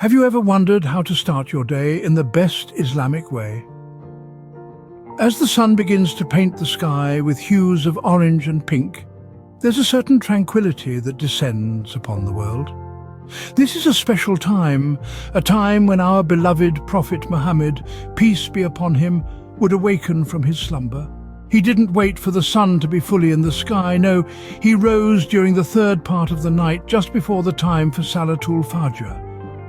Have you ever wondered how to start your day in the best Islamic way? As the sun begins to paint the sky with hues of orange and pink, there's a certain tranquility that descends upon the world. This is a special time, a time when our beloved Prophet Muhammad, peace be upon him, would awaken from his slumber. He didn't wait for the sun to be fully in the sky, no, he rose during the third part of the night, just before the time for Salatul Fajr.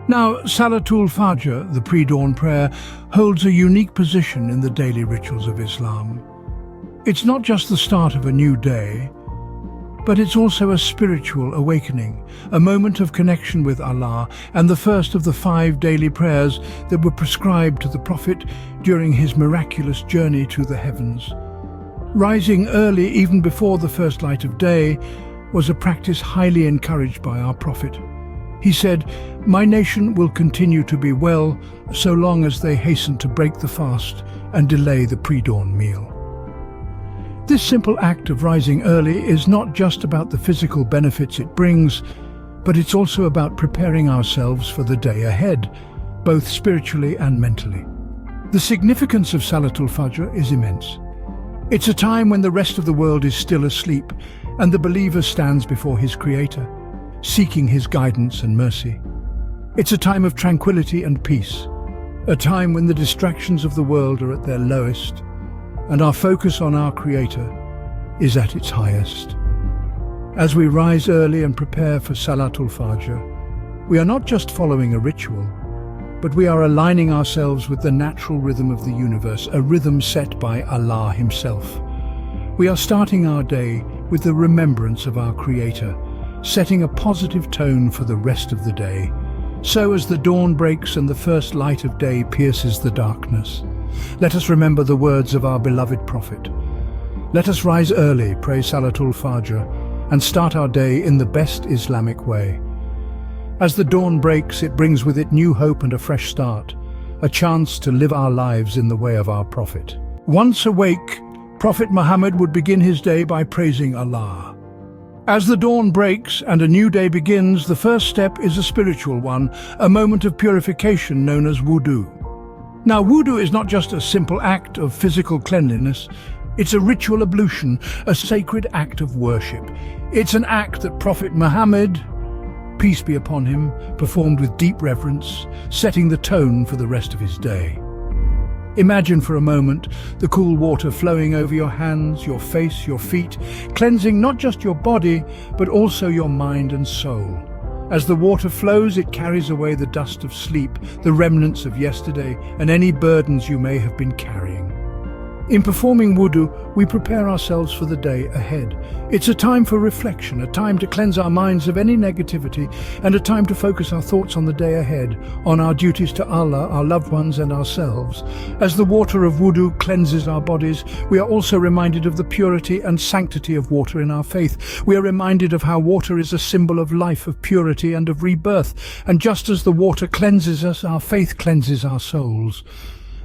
Now, Salatul Fajr, the pre-dawn prayer, holds a unique position in the daily rituals of Islam. It's not just the start of a new day, but it's also a spiritual awakening, a moment of connection with Allah, and the first of the 5 daily prayers that were prescribed to the Prophet during his miraculous journey to the heavens. Rising early, even before the first light of day, was a practice highly encouraged by our Prophet. He said, "My nation will continue to be well so long as they hasten to break the fast and delay the pre-dawn meal." This simple act of rising early is not just about the physical benefits it brings, but it's also about preparing ourselves for the day ahead, both spiritually and mentally. The significance of Salatul Fajr is immense. It's a time when the rest of the world is still asleep and the believer stands before his Creator, seeking his guidance and mercy. It's a time of tranquility and peace, a time when the distractions of the world are at their lowest and our focus on our Creator is at its highest. As we rise early and prepare for Salatul Fajr, we are not just following a ritual, but we are aligning ourselves with the natural rhythm of the universe, a rhythm set by Allah Himself. We are starting our day with the remembrance of our Creator, setting a positive tone for the rest of the day. So as the dawn breaks and the first light of day pierces the darkness, let us remember the words of our beloved Prophet. Let us rise early, pray Salatul Fajr, and start our day in the best Islamic way. As the dawn breaks, it brings with it new hope and a fresh start, a chance to live our lives in the way of our Prophet. Once awake, Prophet Muhammad would begin his day by praising Allah. As the dawn breaks and a new day begins, the first step is a spiritual one, a moment of purification known as Wudu. Now, Wudu is not just a simple act of physical cleanliness, it's a ritual ablution, a sacred act of worship. It's an act that Prophet Muhammad, peace be upon him, performed with deep reverence, setting the tone for the rest of his day. Imagine for a moment the cool water flowing over your hands, your face, your feet, cleansing not just your body, but also your mind and soul. As the water flows, it carries away the dust of sleep, the remnants of yesterday, and any burdens you may have been carrying. In performing wudu, we prepare ourselves for the day ahead. It's a time for reflection, a time to cleanse our minds of any negativity, and a time to focus our thoughts on the day ahead, on our duties to Allah, our loved ones, and ourselves. As the water of wudu cleanses our bodies, we are also reminded of the purity and sanctity of water in our faith. We are reminded of how water is a symbol of life, of purity, and of rebirth. And just as the water cleanses us, our faith cleanses our souls.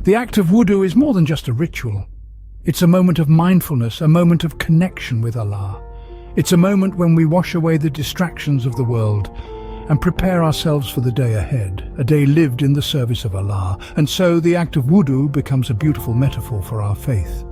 The act of wudu is more than just a ritual. It's a moment of mindfulness, a moment of connection with Allah. It's a moment when we wash away the distractions of the world and prepare ourselves for the day ahead, a day lived in the service of Allah. And so the act of wudu becomes a beautiful metaphor for our faith.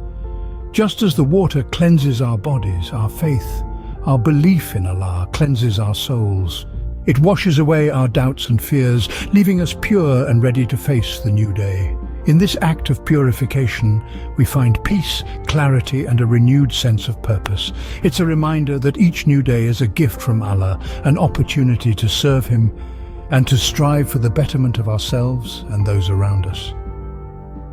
Just as the water cleanses our bodies, our faith, our belief in Allah cleanses our souls. It washes away our doubts and fears, leaving us pure and ready to face the new day. In this act of purification, we find peace, clarity, and a renewed sense of purpose. It's a reminder that each new day is a gift from Allah, an opportunity to serve Him and to strive for the betterment of ourselves and those around us.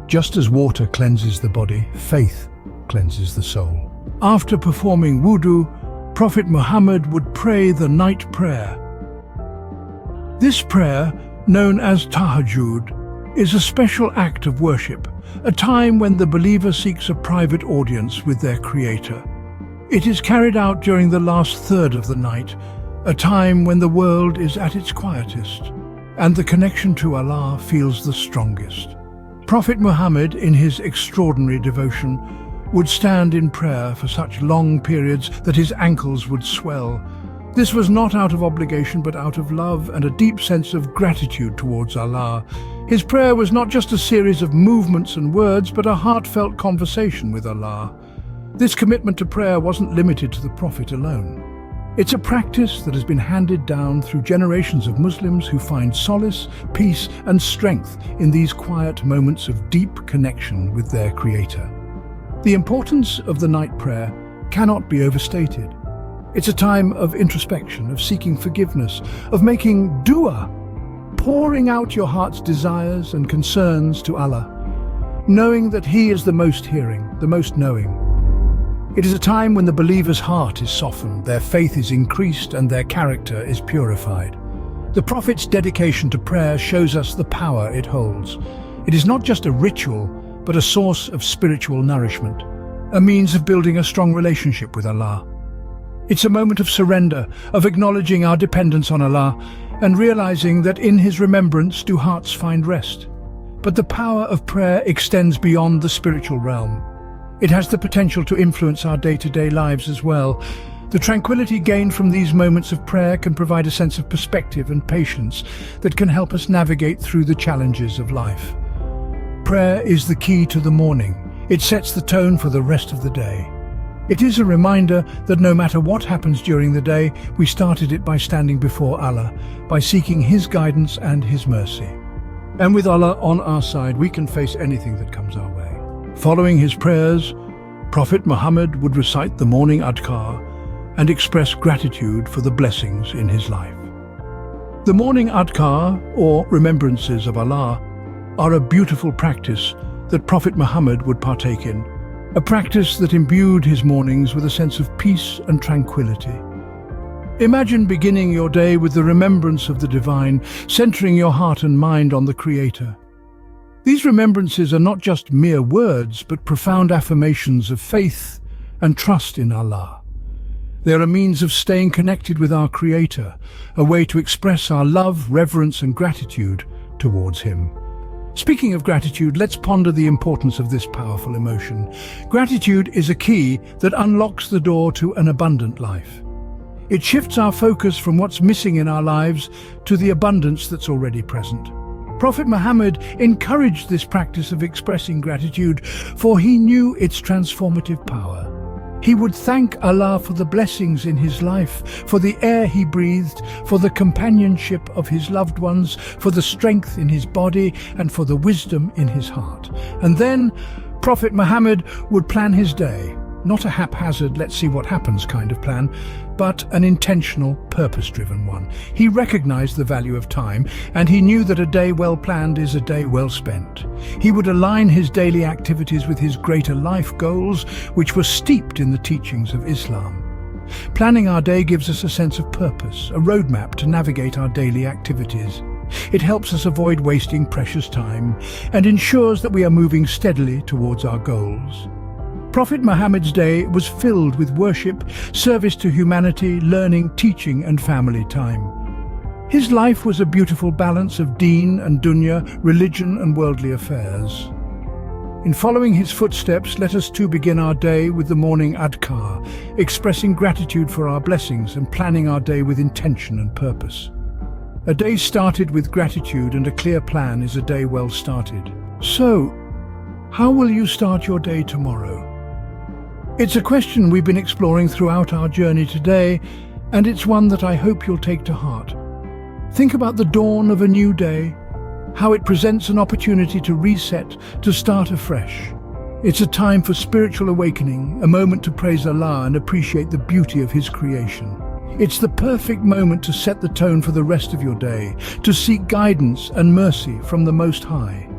Just as water cleanses the body, faith cleanses the soul. After performing wudu, Prophet Muhammad would pray the night prayer. This prayer, known as tahajjud, is a special act of worship, a time when the believer seeks a private audience with their Creator. It is carried out during the last third of the night, a time when the world is at its quietest and the connection to Allah feels the strongest. Prophet Muhammad, in his extraordinary devotion, would stand in prayer for such long periods that his ankles would swell, This was not out of obligation but out of love and a deep sense of gratitude towards Allah. His prayer was not just a series of movements and words but a heartfelt conversation with Allah. This commitment to prayer wasn't limited to the Prophet alone. It's a practice that has been handed down through generations of Muslims who find solace, peace and strength in these quiet moments of deep connection with their Creator. The importance of the night prayer cannot be overstated. It's a time of introspection, of seeking forgiveness, of making dua, pouring out your heart's desires and concerns to Allah, knowing that He is the most hearing, the most knowing. It is a time when the believer's heart is softened, their faith is increased and their character is purified. The Prophet's dedication to prayer shows us the power it holds. It is not just a ritual, but a source of spiritual nourishment, a means of building a strong relationship with Allah. It's a moment of surrender, of acknowledging our dependence on Allah and realizing that in His remembrance do hearts find rest. But the power of prayer extends beyond the spiritual realm. It has the potential to influence our day-to-day lives as well. The tranquility gained from these moments of prayer can provide a sense of perspective and patience that can help us navigate through the challenges of life. Prayer is the key to the morning. It sets the tone for the rest of the day. It is a reminder that no matter what happens during the day, we started it by standing before Allah, by seeking His guidance and His mercy. And with Allah on our side, we can face anything that comes our way. Following his prayers, Prophet Muhammad would recite the morning adhkar and express gratitude for the blessings in his life. The morning adhkar, or remembrances of Allah, are a beautiful practice that Prophet Muhammad would partake in, a practice that imbued his mornings with a sense of peace and tranquility. Imagine beginning your day with the remembrance of the divine, centering your heart and mind on the Creator. These remembrances are not just mere words, but profound affirmations of faith and trust in Allah. They are a means of staying connected with our Creator, a way to express our love, reverence and gratitude towards Him. Speaking of gratitude, let's ponder the importance of this powerful emotion. Gratitude is a key that unlocks the door to an abundant life. It shifts our focus from what's missing in our lives to the abundance that's already present. Prophet Muhammad encouraged this practice of expressing gratitude, for he knew its transformative power. He would thank Allah for the blessings in his life, for the air he breathed, for the companionship of his loved ones, for the strength in his body, and for the wisdom in his heart. And then Prophet Muhammad would plan his day, not a haphazard, let's see what happens kind of plan, but an intentional, purpose-driven one. He recognized the value of time, and he knew that a day well planned is a day well spent. He would align his daily activities with his greater life goals, which were steeped in the teachings of Islam. Planning our day gives us a sense of purpose, a roadmap to navigate our daily activities. It helps us avoid wasting precious time and ensures that we are moving steadily towards our goals. Prophet Muhammad's day was filled with worship, service to humanity, learning, teaching and family time. His life was a beautiful balance of deen and dunya, religion and worldly affairs. In following his footsteps, let us too begin our day with the morning adhkar, expressing gratitude for our blessings and planning our day with intention and purpose. A day started with gratitude and a clear plan is a day well started. So, how will you start your day tomorrow? It's a question we've been exploring throughout our journey today, and it's one that I hope you'll take to heart. Think about the dawn of a new day, how it presents an opportunity to reset, to start afresh. It's a time for spiritual awakening, a moment to praise Allah and appreciate the beauty of His creation. It's the perfect moment to set the tone for the rest of your day, to seek guidance and mercy from the Most High.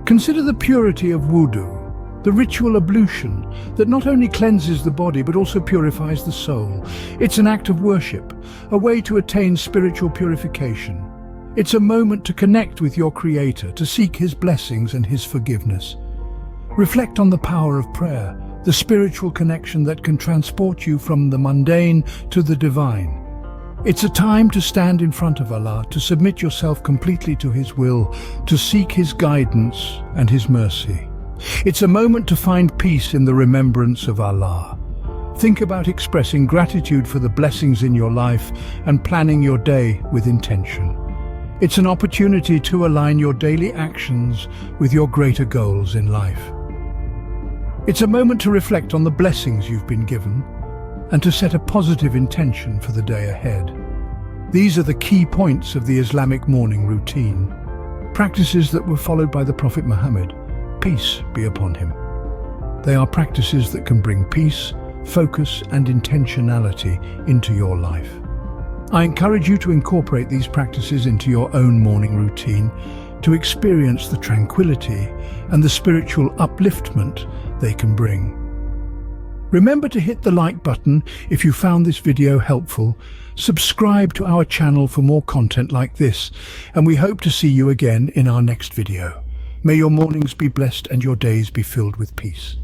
Consider the purity of Wudu, the ritual ablution that not only cleanses the body but also purifies the soul. It's an act of worship, a way to attain spiritual purification. It's a moment to connect with your Creator, to seek His blessings and His forgiveness. Reflect on the power of prayer, the spiritual connection that can transport you from the mundane to the divine. It's a time to stand in front of Allah, to submit yourself completely to His will, to seek His guidance and His mercy. It's a moment to find peace in the remembrance of Allah, Think about expressing gratitude for the blessings in your life and planning your day with intention. It's an opportunity to align your daily actions with your greater goals in life. It's a moment to reflect on the blessings you've been given and to set a positive intention for the day ahead. These are the key points of the Islamic morning routine, practices that were followed by the Prophet Muhammad, peace be upon him. They are practices that can bring peace, focus and intentionality into your life. I encourage you to incorporate these practices into your own morning routine to experience the tranquility and the spiritual upliftment they can bring. Remember to hit the like button if you found this video helpful, subscribe to our channel for more content like this, and we hope to see you again in our next video. May your mornings be blessed and your days be filled with peace.